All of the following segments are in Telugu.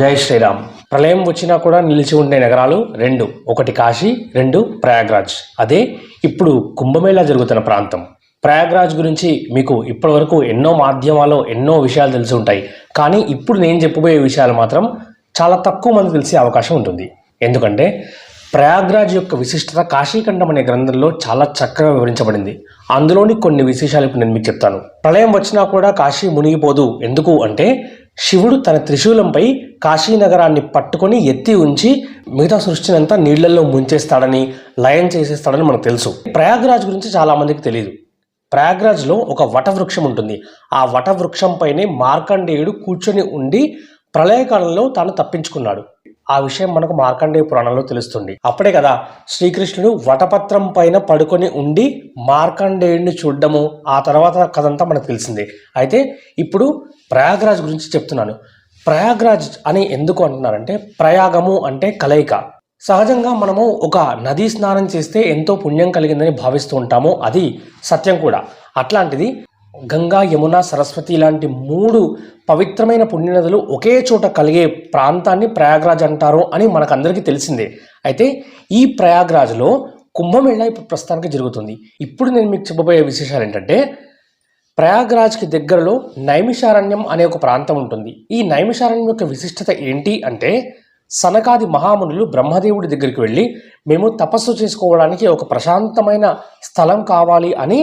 జై శ్రీరామ్. ప్రళయం వచ్చినా కూడా నిలిచి ఉండే నగరాలు రెండు, ఒకటి కాశీ, రెండు ప్రయాగ్రాజ్. అదే ఇప్పుడు కుంభమేళా జరుగుతున్న ప్రాంతం. ప్రయాగ్రాజ్ గురించి మీకు ఇప్పటివరకు ఎన్నో మాధ్యమాల్లో ఎన్నో విషయాలు తెలిసి ఉంటాయి. కానీ ఇప్పుడు నేను చెప్పబోయే విషయాలు మాత్రం చాలా తక్కువ మంది తెలిసే అవకాశం ఉంటుంది. ఎందుకంటే ప్రయాగ్రాజ్ యొక్క విశిష్టత కాశీఖండం అనే గ్రంథంలో చాలా చక్కగా వివరించబడింది. అందులోని కొన్ని విశేషాలు ఇప్పుడు నేను మీకు చెప్తాను. ప్రళయం వచ్చినా కూడా కాశీ మునిగిపోదు. ఎందుకు అంటే శివుడు తన త్రిశూలంపై కాశీ నగరాన్ని పట్టుకొని ఎత్తి ఉంచి మిగతా సృష్టిని అంతా నీళ్లలో ముంచేస్తాడని, లయం చేసేస్తాడని మనకు తెలుసు. ప్రయాగ్రాజ్ గురించి చాలా మందికి తెలియదు. ప్రయాగ్రాజ్లో ఒక వటవృక్షం ఉంటుంది. ఆ వటవృక్షం పైనే మార్కండేయుడు కూర్చొని ఉండి ప్రళయకాలంలో తాను తప్పించుకున్నాడు. ఆ విషయం మనకు మార్కండేయ పురాణంలో తెలుస్తుంది. అప్పుడే కదా శ్రీకృష్ణుడు వటపత్రం పైన పడుకొని ఉండి మార్కండేయుడిని చూడడము, ఆ తర్వాత కథంతా మనకు తెలిసిందే. అయితే ఇప్పుడు ప్రయాగ్రాజ్ గురించి చెప్తున్నాను. ప్రయాగ్రాజ్ అని ఎందుకు అంటున్నారంటే, ప్రయాగము అంటే కలయిక. సహజంగా మనము ఒక నదీ స్నానం చేస్తే ఎంతో పుణ్యం కలిగిందని భావిస్తూ ఉంటాము. అది సత్యం కూడా. అట్లాంటిది గంగా, యమున, సరస్వతి లాంటి మూడు పవిత్రమైన పుణ్యనదులు ఒకే చోట కలిగే ప్రాంతాన్ని ప్రయాగ్రాజ్ అంటారు అని మనకందరికీ తెలిసిందే. అయితే ఈ ప్రయాగ్రాజ్లో కుంభమేళా ఇప్పుడు ప్రస్తుతానికి జరుగుతుంది. ఇప్పుడు నేను మీకు చెప్పబోయే విశేషాలు ఏంటంటే, ప్రయాగ్రాజ్కి దగ్గరలో నైమిషారణ్యం అనే ఒక ప్రాంతం ఉంటుంది. ఈ నైమిషారణ్యం యొక్క విశిష్టత ఏంటి అంటే, సనకాది మహామునులు బ్రహ్మదేవుడి దగ్గరికి వెళ్ళి మేము తపస్సు చేసుకోవడానికి ఒక ప్రశాంతమైన స్థలం కావాలి అని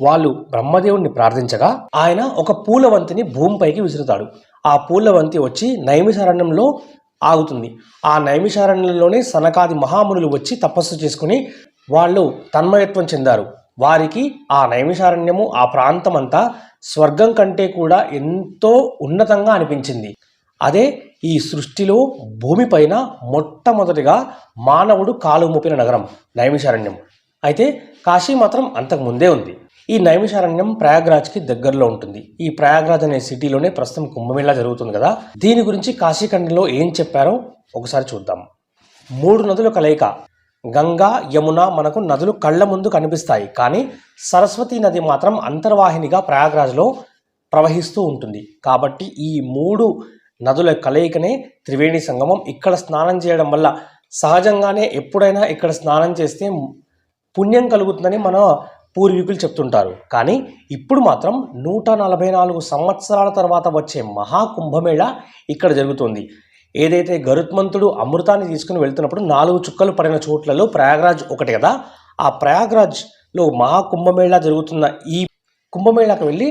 వాళ్ళు బ్రహ్మదేవుడిని ప్రార్థించగా ఆయన ఒక పూలవంతిని భూమిపైకి విసురుతాడు. ఆ పూలవంతి వచ్చి నైమిషారణ్యంలో ఆగుతుంది. ఆ నైమిషారణ్యంలోనే సనకాది మహామునులు వచ్చి తపస్సు చేసుకుని వాళ్ళు తన్మయత్వం చెందారు. వారికి ఆ నైమిషారణ్యము, ఆ ప్రాంతం అంతా స్వర్గం కంటే కూడా ఎంతో ఉన్నతంగా అనిపించింది. అదే ఈ సృష్టిలో భూమిపైన మొట్టమొదటిగా మానవుడు కాలు మోపిన నగరం నైమిషారణ్యం. అయితే కాశీ మాత్రం అంతకు ముందే ఉంది. ఈ నైమిషారణ్యం ప్రయాగ్రాజ్కి దగ్గరలో ఉంటుంది. ఈ ప్రయాగ్రాజ్ అనే సిటీలోనే ప్రస్తుతం కుంభమేళా జరుగుతుంది కదా. దీని గురించి కాశీఖండంలో ఏం చెప్పారో ఒకసారి చూద్దాం. 3 నదుల కలయిక. గంగా, యమున మనకు నదులు కళ్ళ ముందు కనిపిస్తాయి. కానీ సరస్వతి నది మాత్రం అంతర్వాహినిగా ప్రయాగ్రాజ్లో ప్రవహిస్తూ ఉంటుంది. కాబట్టి ఈ 3 నదుల కలయికనే త్రివేణి సంగమం. ఇక్కడ స్నానం చేయడం వల్ల సహజంగానే ఎప్పుడైనా ఇక్కడ స్నానం చేస్తే పుణ్యం కలుగుతుందని మన పూర్వీకులు చెప్తుంటారు. కానీ ఇప్పుడు మాత్రం 144 సంవత్సరాల తర్వాత వచ్చే మహాకుంభమేళా ఇక్కడ జరుగుతుంది. ఏదైతే గరుత్మంతుడు అమృతాన్ని తీసుకుని వెళ్తున్నప్పుడు 4 చుక్కలు పడిన చోట్లలో ప్రయాగ్రాజ్ ఒకటి కదా. ఆ ప్రయాగ్రాజ్లో మహాకుంభమేళా జరుగుతున్న ఈ కుంభమేళాకు వెళ్ళి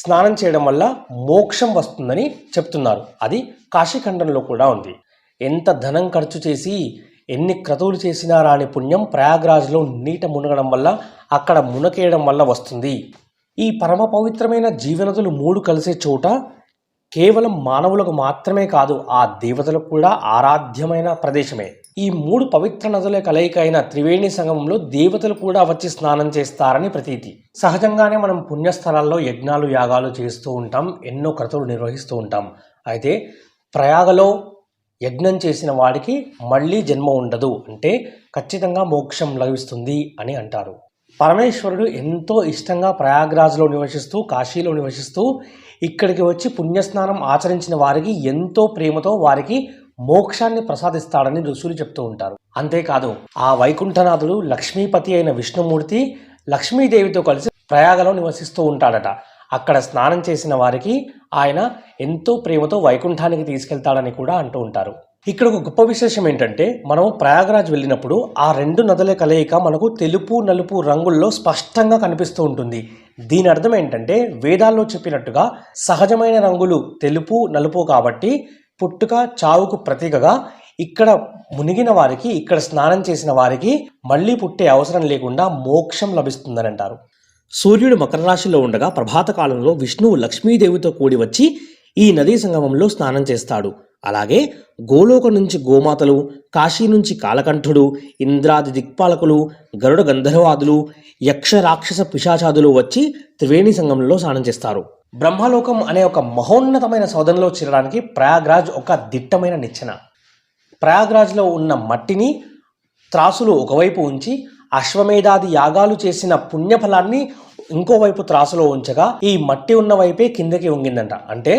స్నానం చేయడం వల్ల మోక్షం వస్తుందని చెప్తున్నారు. అది కాశీఖండంలో కూడా ఉంది. ఎంత ధనం ఖర్చు చేసి ఎన్ని క్రతువులు చేసినా రాని పుణ్యం ప్రయాగ్రాజ్లో నీట మునగడం వల్ల, అక్కడ మునకేయడం వల్ల వస్తుంది. ఈ పరమ పవిత్రమైన జీవనదులు 3 కలిసే చోట కేవలం మానవులకు మాత్రమే కాదు, ఆ దేవతలకు కూడా ఆరాధ్యమైన ప్రదేశమే. ఈ 3 పవిత్ర నదుల కలయిక అయిన త్రివేణి సంగమంలో దేవతలు కూడా వచ్చి స్నానం చేస్తారని ప్రతీతి. సహజంగానే మనం పుణ్యస్థలాల్లో యజ్ఞాలు, యాగాలు చేస్తూ ఉంటాం, ఎన్నో క్రతువులు నిర్వహిస్తూ ఉంటాం. అయితే ప్రయాగలో యజ్ఞం చేసిన వాడికి మళ్ళీ జన్మ ఉండదు, అంటే ఖచ్చితంగా మోక్షం లభిస్తుంది అని అంటారు. పరమేశ్వరుడు ఎంతో ఇష్టంగా ప్రయాగ్రాజ్లో నివసిస్తూ, కాశీలో నివసిస్తూ ఇక్కడికి వచ్చి పుణ్యస్నానం ఆచరించిన వారికి ఎంతో ప్రేమతో వారికి మోక్షాన్ని ప్రసాదిస్తాడని ఋషులు చెప్తూ ఉంటారు. అంతేకాదు ఆ వైకుంఠనాథుడు లక్ష్మీపతి అయిన విష్ణుమూర్తి లక్ష్మీదేవితో కలిసి ప్రయాగలో నివసిస్తూ ఉంటాడట. అక్కడ స్నానం చేసిన వారికి ఆయన ఎంతో ప్రేమతో వైకుంఠానికి తీసుకెళ్తాడని కూడా అంటూ ఉంటారు. ఇక్కడ ఒక గొప్ప విశేషం ఏంటంటే, మనం ప్రయాగ్రాజ్ వెళ్ళినప్పుడు ఆ 2 నదుల కలయిక మనకు తెలుపు, నలుపు రంగుల్లో స్పష్టంగా కనిపిస్తూ ఉంటుంది. దీని అర్థం ఏంటంటే, వేదాల్లో చెప్పినట్టుగా సహజమైన రంగులు తెలుపు, నలుపు కాబట్టి పుట్టుక, చావుకు ప్రతీకగా ఇక్కడ మునిగిన వారికి, ఇక్కడ స్నానం చేసిన వారికి మళ్ళీ పుట్టే అవసరం లేకుండా మోక్షం లభిస్తుందని అంటారు. సూర్యుడు మకర రాశిలో ఉండగా ప్రభాత కాలంలో విష్ణువు లక్ష్మీదేవితో కూడి వచ్చి ఈ నదీ సంగమంలో స్నానం చేస్తాడు. అలాగే గోలోక నుంచి గోమాతలు, కాశీ నుంచి కాలకంఠుడు, ఇంద్రాది దిక్పాలకులు, గరుడ గంధర్వాదులు, యక్ష రాక్షస పిశాచాదులు వచ్చి త్రివేణి సంగమంలో స్నానం చేస్తారు. బ్రహ్మలోకం అనే ఒక మహోన్నతమైన సౌధంలో చేరడానికి ప్రయాగ్రాజ్ ఒక దిట్టమైన నిచ్చెన. ప్రయాగ్రాజ్లో ఉన్న మట్టిని త్రాసులు ఒకవైపు ఉంచి అశ్వమేధాది యాగాలు చేసిన పుణ్యఫలాన్ని ఇంకోవైపు త్రాసులో ఉంచగా ఈ మట్టి ఉన్న వైపే కిందకి వంగిందంట. అంటే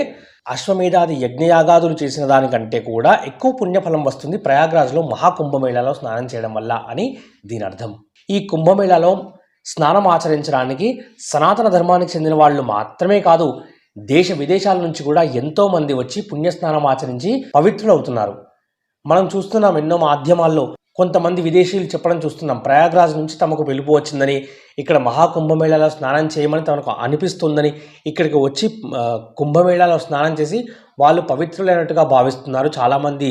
అశ్వమేధాది యజ్ఞయాగాదులు చేసిన దానికంటే కూడా ఎక్కువ పుణ్యఫలం వస్తుంది ప్రయాగ్రాజ్లో మహాకుంభమేళాలో స్నానం చేయడం వల్ల అని దీని అర్థం. ఈ కుంభమేళాలో స్నానం ఆచరించడానికి సనాతన ధర్మానికి చెందిన వాళ్ళు మాత్రమే కాదు, దేశ విదేశాల నుంచి కూడా ఎంతోమంది వచ్చి పుణ్యస్నానం ఆచరించి పవిత్రులవుతున్నారు. మనం చూస్తున్నాం ఎన్నో మాధ్యమాల్లో కొంతమంది విదేశీయులు చెప్పడం చూస్తున్నాం, ప్రయాగ్రాజ్ నుంచి తమకు పిలుపు వచ్చిందని, ఇక్కడ మహాకుంభమేళాలో స్నానం చేయమని తమకు అనిపిస్తుందని ఇక్కడికి వచ్చి కుంభమేళాలో స్నానం చేసి వాళ్ళు పవిత్రులైనట్టుగా భావిస్తున్నారు చాలామంది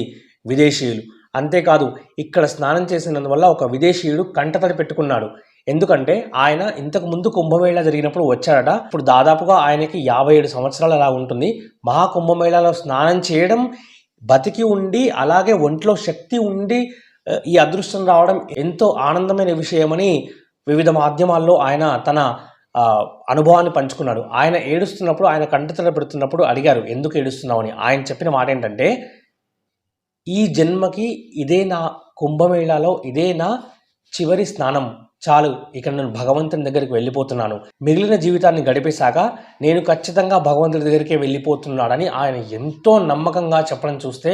విదేశీయులు. అంతేకాదు ఇక్కడ స్నానం చేసినందువల్ల ఒక విదేశీయుడు కంటతడి పెట్టుకున్నాడు. ఎందుకంటే ఆయన ఇంతకు ముందు కుంభమేళా జరిగినప్పుడు వచ్చాడట. ఇప్పుడు దాదాపుగా ఆయనకి 57 సంవత్సరాలు అలా ఉంటుంది. మహాకుంభమేళాలో స్నానం చేయడం, బతికి ఉండి అలాగే ఒంట్లో శక్తి ఉండి ఈ అదృష్టం రావడం ఎంతో ఆనందమైన విషయమని వివిధ మాధ్యమాల్లో ఆయన తన అనుభవాన్ని పంచుకున్నాడు. ఆయన ఏడుస్తున్నప్పుడు, ఆయన కంటతడి పెడుతున్నప్పుడు అడిగారు ఎందుకు ఏడుస్తున్నావు అని. ఆయన చెప్పిన మాట ఏంటంటే, ఈ జన్మకి ఇదే నా కుంభమేళాలో ఇదే నా చివరి స్నానం, చాలు ఇక నేను భగవంతుని దగ్గరికి వెళ్ళిపోతున్నాను, మిగిలిన జీవితాన్ని గడిపేశాక నేను ఖచ్చితంగా భగవంతుడి దగ్గరికే వెళ్ళిపోతున్నాడని ఆయన ఎంతో నమ్మకంగా చెప్పడం చూస్తే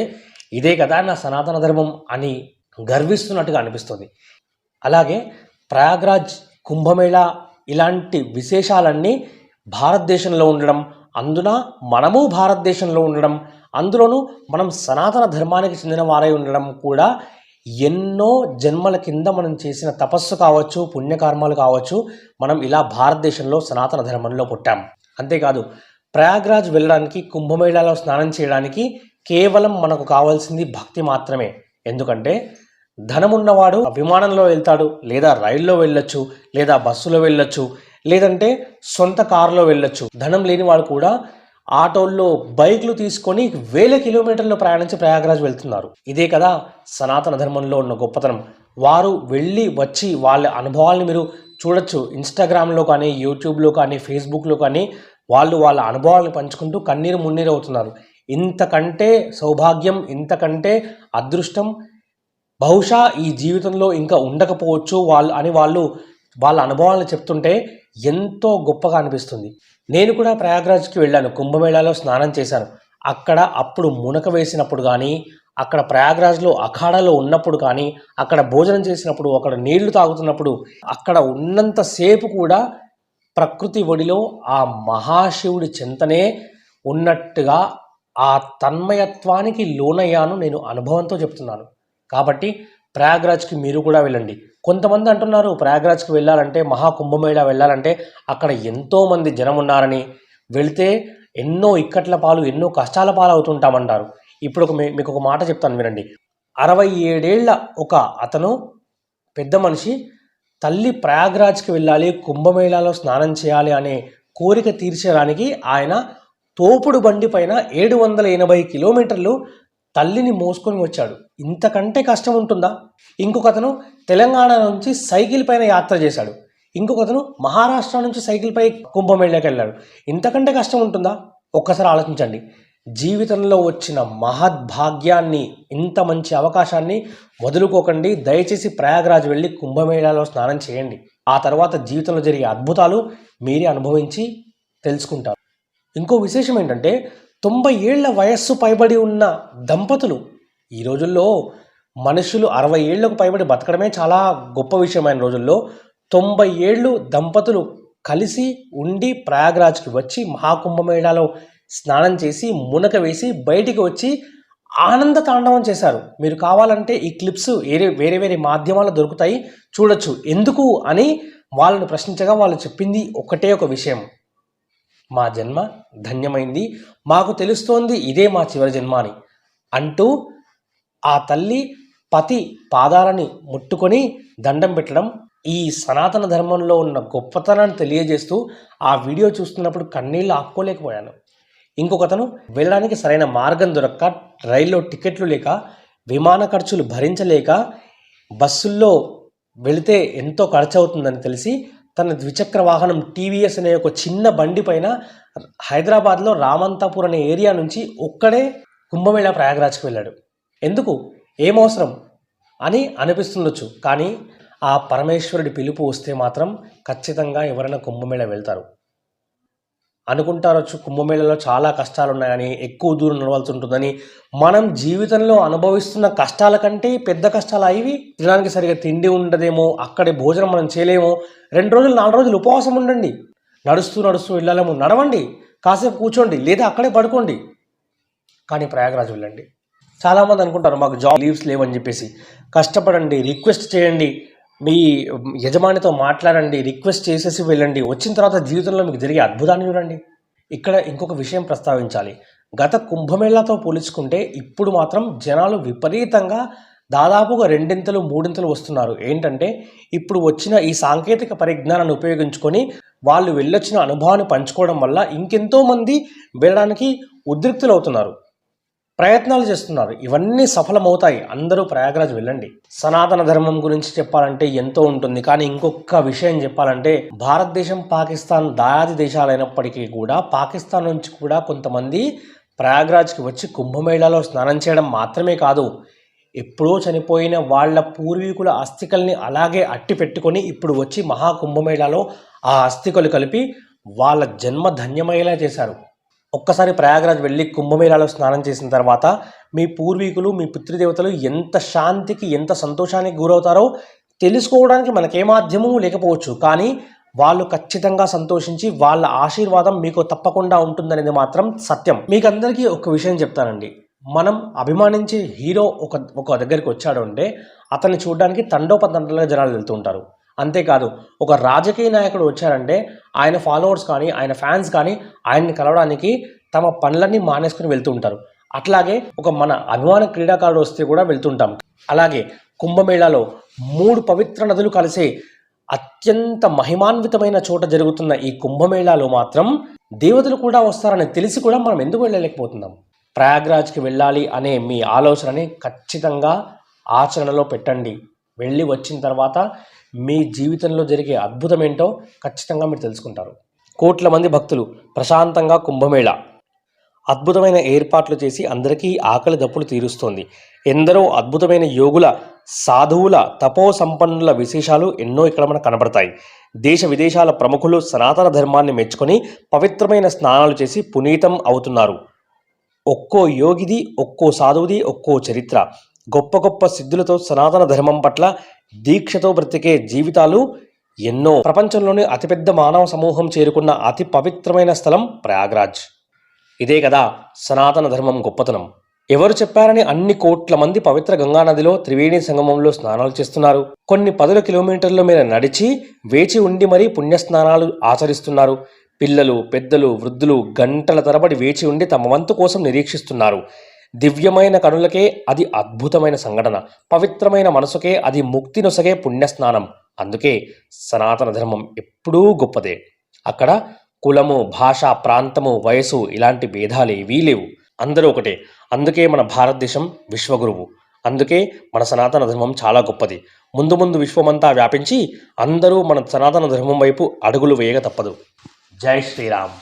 ఇదే కదా నా సనాతన ధర్మం అని గర్విస్తున్నట్టుగా అనిపిస్తుంది. అలాగే ప్రయాగ్రాజ్, కుంభమేళా ఇలాంటి విశేషాలన్నీ భారతదేశంలో ఉండడం, అందున మనము భారతదేశంలో ఉండడం, అందులోనూ మనం సనాతన ధర్మానికి చెందిన వారై ఉండడం కూడా ఎన్నో జన్మల కింద మనం చేసిన తపస్సు కావచ్చు, పుణ్యకర్మాలు కావచ్చు, మనం ఇలా భారతదేశంలో సనాతన ధర్మంలో పుట్టాం. అంతేకాదు ప్రయాగ్రాజ్ వెళ్ళడానికి, కుంభమేళాలో స్నానం చేయడానికి కేవలం మనకు కావాల్సింది భక్తి మాత్రమే. ఎందుకంటే ధనమున్నవాడు విమానంలో వెళ్తాడు, లేదా రైల్లో వెళ్ళొచ్చు, లేదా బస్సులో వెళ్ళొచ్చు, లేదంటే సొంత కారులో వెళ్ళొచ్చు. ధనం లేనివాడు కూడా ఆటోల్లో, బైక్లు తీసుకొని వేల కిలోమీటర్లు ప్రయాణించి ప్రయాగ్రాజ్ వెళ్తున్నారు. ఇదే కదా సనాతన ధర్మంలో ఉన్న గొప్పతనం. వారు వెళ్ళి వచ్చి వాళ్ళ అనుభవాల్ని మీరు చూడొచ్చు. ఇన్స్టాగ్రామ్లో కానీ, యూట్యూబ్లో కానీ, ఫేస్బుక్లో కానీ వాళ్ళు వాళ్ళ అనుభవాలను పంచుకుంటూ కన్నీరు మున్నీరు అవుతున్నారు. ఇంతకంటే సౌభాగ్యం, ఇంతకంటే అదృష్టం బహుశా ఈ జీవితంలో ఇంకా ఉండకపోవచ్చు వాళ్ళు వాళ్ళ అనుభవాలను చెప్తుంటే ఎంతో గొప్పగా అనిపిస్తుంది. నేను కూడా ప్రయాగ్రాజ్కి వెళ్ళాను, కుంభమేళాలో స్నానం చేశాను. అక్కడ అప్పుడు మునక వేసినప్పుడు కానీ, అక్కడ ప్రయాగ్రాజ్లో అఖాడాలో ఉన్నప్పుడు కానీ, అక్కడ భోజనం చేసినప్పుడు, అక్కడ నీళ్లు తాగుతున్నప్పుడు, అక్కడ ఉన్నంతసేపు కూడా ప్రకృతి ఒడిలో ఆ మహాశివుడి చెంతనే ఉన్నట్టుగా ఆ తన్మయత్వానికి లోనయ్యాను. నేను అనుభవంతో చెప్తున్నాను. కాబట్టి ప్రయాగ్రాజ్కి మీరు కూడా వెళ్ళండి. కొంతమంది అంటున్నారు ప్రయాగ్రాజ్కి వెళ్ళాలంటే, మహాకుంభమేళా వెళ్ళాలంటే అక్కడ ఎంతోమంది జనం ఉన్నారని, వెళితే ఎన్నో ఇక్కట్ల పాలు, ఎన్నో కష్టాల పాలు అవుతుంటామంటారు. ఇప్పుడు మీకు ఒక మాట చెప్తాను వినండి. 67 ఏళ్ల ఒక అతను, పెద్ద మనిషి, తల్లి ప్రయాగ్రాజ్కి వెళ్ళాలి, కుంభమేళాలో స్నానం చేయాలి అనే కోరిక తీర్చడానికి ఆయన తోపుడు బండి పైన 780 కిలోమీటర్లు తల్లిని మోసుకొని వచ్చాడు. ఇంతకంటే కష్టం ఉంటుందా? ఇంకొకతను తెలంగాణ నుంచి సైకిల్ పైన యాత్ర చేశాడు. ఇంకొకతను మహారాష్ట్ర నుంచి సైకిల్ పై కుంభమేళాకి వెళ్ళాడు. ఇంతకంటే కష్టం ఉంటుందా? ఒక్కసారి ఆలోచించండి. జీవితంలో వచ్చిన మహద్భాగ్యాన్ని, ఇంత మంచి అవకాశాన్ని వదులుకోకండి. దయచేసి ప్రయాగ్రాజ్ వెళ్ళి కుంభమేళాలో స్నానం చేయండి. ఆ తర్వాత జీవితంలో జరిగే అద్భుతాలు మీరే అనుభవించి తెలుసుకుంటారు. ఇంకో విశేషం ఏంటంటే 90 ఏళ్ల వయస్సు పైబడి ఉన్న దంపతులు, ఈ రోజుల్లో మనుషులు 60 ఏళ్లకు పైబడి బతకడమే చాలా గొప్ప విషయమైన రోజుల్లో 90 ఏళ్ళు దంపతులు కలిసి ఉండి ప్రయాగ్రాజ్కి వచ్చి మహాకుంభమేళాలో స్నానం చేసి మునక వేసి బయటికి వచ్చి ఆనంద తాండవం చేశారు. మీరు కావాలంటే ఈ క్లిప్స్ వేరే వేరే మాధ్యమాల్లో దొరుకుతాయి, చూడొచ్చు. ఎందుకు అని వాళ్ళని ప్రశ్నించగా వాళ్ళు చెప్పింది ఒకటే ఒక విషయం: మా జన్మ ధన్యమైంది, మాకు తెలుస్తోంది ఇదే మా చివరి జన్మ అని అంటూ ఆ తల్లి పతి పాదాలని ముట్టుకొని దండం పెట్టడం ఈ సనాతన ధర్మంలో ఉన్న గొప్పతనాన్ని తెలియజేస్తూ ఆ వీడియో చూస్తున్నప్పుడు కన్నీళ్ళు ఆపుకోలేకపోయాను. ఇంకొకతను వెళ్ళడానికి సరైన మార్గం దొరక్క, రైల్లో టికెట్లు లేక, విమాన ఖర్చులు భరించలేక, బస్సుల్లో వెళితే ఎంతో ఖర్చు అవుతుందని తెలిసి తన ద్విచక్ర వాహనం టీవీఎస్ అనే ఒక చిన్న బండి పైన హైదరాబాద్లో రామంతాపూర్ అనే ఏరియా నుంచి ఒక్కడే కుంభమేళా ప్రయాగ్రాజ్కి వెళ్ళాడు. ఎందుకు, ఏమవసరం అని అనిపిస్తుండొచ్చు, కానీ ఆ పరమేశ్వరుడి పిలుపు వస్తే మాత్రం ఖచ్చితంగా ఎవరైనా కుంభమేళా వెళ్తారు. అనుకుంటారొచ్చు కుంభమేళలో చాలా కష్టాలు ఉన్నాయని, ఎక్కువ దూరం నడవాల్సి ఉంటుందని. మనం జీవితంలో అనుభవిస్తున్న కష్టాల కంటే పెద్ద కష్టాలు ఇవి. తినడానికి సరిగా తిండి ఉండదేమో, అక్కడి భోజనం మనం చేయలేమో. 2 రోజులు 4 రోజులు ఉపవాసం ఉండండి. నడుస్తూ నడుస్తూ వెళ్ళాలేమో, నడవండి, కాసేపు కూర్చోండి, లేదా అక్కడే పడుకోండి, కానీ ప్రయాగరాజ్ వెళ్ళండి. చాలామంది అనుకుంటారు మాకు జాబ్ లీవ్స్ లేవని చెప్పేసి. కష్టపడండి, రిక్వెస్ట్ చేయండి, మీ యజమానితో మాట్లాడండి, రిక్వెస్ట్ చేసేసి వెళ్ళండి. వచ్చిన తర్వాత జీవితంలో మీకు జరిగే అద్భుతాన్ని చూడండి. ఇక్కడ ఇంకొక విషయం ప్రస్తావించాలి. గత కుంభమేళాతో పోల్చుకుంటే ఇప్పుడు మాత్రం జనాలు విపరీతంగా దాదాపుగా 2 3 వస్తున్నారు. ఏంటంటే ఇప్పుడు వచ్చిన ఈ సాంకేతిక పరిజ్ఞానాన్ని ఉపయోగించుకొని వాళ్ళు వెళ్ళొచ్చిన అనుభవాన్ని పంచుకోవడం వల్ల ఇంకెంతోమంది వెళ్ళడానికి ఉద్రిక్తులవుతున్నారు, ప్రయత్నాలు చేస్తున్నారు. ఇవన్నీ సఫలమవుతాయి. అందరూ ప్రయాగరాజ్ వెళ్ళండి. సనాతన ధర్మం గురించి చెప్పాలంటే ఎంతో ఉంటుంది, కానీ ఇంకొక విషయం చెప్పాలంటే భారతదేశం పాకిస్తాన్ దాయాది దేశాలైనప్పటికీ కూడా పాకిస్తాన్ నుంచి కూడా కొంతమంది ప్రయాగరాజ్కి వచ్చి కుంభమేళాలో స్నానం చేయడం మాత్రమే కాదు, ఎప్పుడో చనిపోయిన వాళ్ళ పూర్వీకుల అస్థికల్ని అలాగే అట్టి పెట్టుకొని ఇప్పుడు వచ్చి మహాకుంభమేళాలో ఆ అస్థికలు కలిపి వాళ్ళ జన్మ ధన్యమయ్యేలా చేశారు. ఒక్కసారి ప్రయాగరాజ్ వెళ్ళి కుంభమేళాలో స్నానం చేసిన తర్వాత మీ పూర్వీకులు, మీ పితృదేవతలు ఎంత శాంతికి, ఎంత సంతోషానికి గురవుతారో తెలుసుకోవడానికి మనకే మాధ్యమం లేకపోవచ్చు, కానీ వాళ్ళు ఖచ్చితంగా సంతోషించి వాళ్ళ ఆశీర్వాదం మీకు తప్పకుండా ఉంటుందనేది మాత్రం సత్యం. మీకు అందరికీ ఒక విషయం చెప్తానండి. మనం అభిమానించే హీరో ఒక దగ్గరికి వచ్చాడు అంటే అతన్ని చూడడానికి తండోపతండాలుగా జనాలు వెళ్తూ ఉంటారు. అంతేకాదు, ఒక రాజకీయ నాయకుడు వచ్చారంటే ఆయన ఫాలోవర్స్ కానీ ఆయన ఫ్యాన్స్ కానీ ఆయన్ని కలవడానికి తమ పనులన్నీ మానేసుకుని వెళ్తూ ఉంటారు. అట్లాగే ఒక మన అభిమాన క్రీడాకారుడు వస్తే కూడా వెళ్తుంటాం. అలాగే కుంభమేళాలో 3 పవిత్ర నదులు కలిసే అత్యంత మహిమాన్వితమైన చోట జరుగుతున్న ఈ కుంభమేళాలో మాత్రం దేవతలు కూడా వస్తారని తెలిసి కూడా మనం ఎందుకు వెళ్ళలేకపోతున్నాం? ప్రయాగ్రాజ్కి వెళ్ళాలి అనే మీ ఆలోచనని ఖచ్చితంగా ఆచరణలో పెట్టండి. వెళ్ళి వచ్చిన తర్వాత మీ జీవితంలో జరిగే అద్భుతం ఏంటో ఖచ్చితంగా మీరు తెలుసుకుంటారు. కోట్ల మంది భక్తులు ప్రశాంతంగా కుంభమేళ అద్భుతమైన ఏర్పాట్లు చేసి అందరికీ ఆకలి దప్పులు తీరుస్తోంది. ఎందరో అద్భుతమైన యోగుల, సాధువుల, తపో సంపన్నుల విశేషాలు ఎన్నో ఇక్కడ మనకు కనబడతాయి. దేశ విదేశాల ప్రముఖులు సనాతన ధర్మాన్ని మెచ్చుకొని పవిత్రమైన స్నానాలు చేసి పునీతం అవుతున్నారు. ఒక్కో యోగిది, ఒక్కో సాధువుది, ఒక్కో చరిత్ర. గొప్ప గొప్ప సిద్ధులతో సనాతన ధర్మం పట్ల దీక్షతో బ్రతికే జీవితాలు ఎన్నో. ప్రపంచంలోనే అతిపెద్ద మానవ సమూహం చేరుకున్న అతి పవిత్రమైన స్థలం ప్రయాగ్రాజ్. ఇదే కదా సనాతన ధర్మం గొప్పతనం. ఎవరు చెప్పారని అన్ని కోట్ల మంది పవిత్ర గంగానదిలో త్రివేణి సంగమంలో స్నానాలు చేస్తున్నారు. కొన్ని 10 కిలోమీటర్ల మీద నడిచి వేచి ఉండి మరీ పుణ్యస్నానాలు ఆచరిస్తున్నారు. పిల్లలు, పెద్దలు, వృద్ధులు గంటల తరబడి వేచి ఉండి తమ వంతు కోసం నిరీక్షిస్తున్నారు. దివ్యమైన కనులకే అది అద్భుతమైన సంఘటన, పవిత్రమైన మనసుకే అది ముక్తి నొసగే పుణ్యస్నానం. అందుకే సనాతన ధర్మం ఎప్పుడూ గొప్పదే. అక్కడ కులము, భాష, ప్రాంతము, వయసు ఇలాంటి భేదాలేవీ లేవు. అందరూ ఒకటే. అందుకే మన భారతదేశం విశ్వగురువు. అందుకే మన సనాతన ధర్మం చాలా గొప్పది. ముందు ముందు విశ్వమంతా వ్యాపించి అందరూ మన సనాతన ధర్మం వైపు అడుగులు వేయక తప్పదు. జై శ్రీరామ్.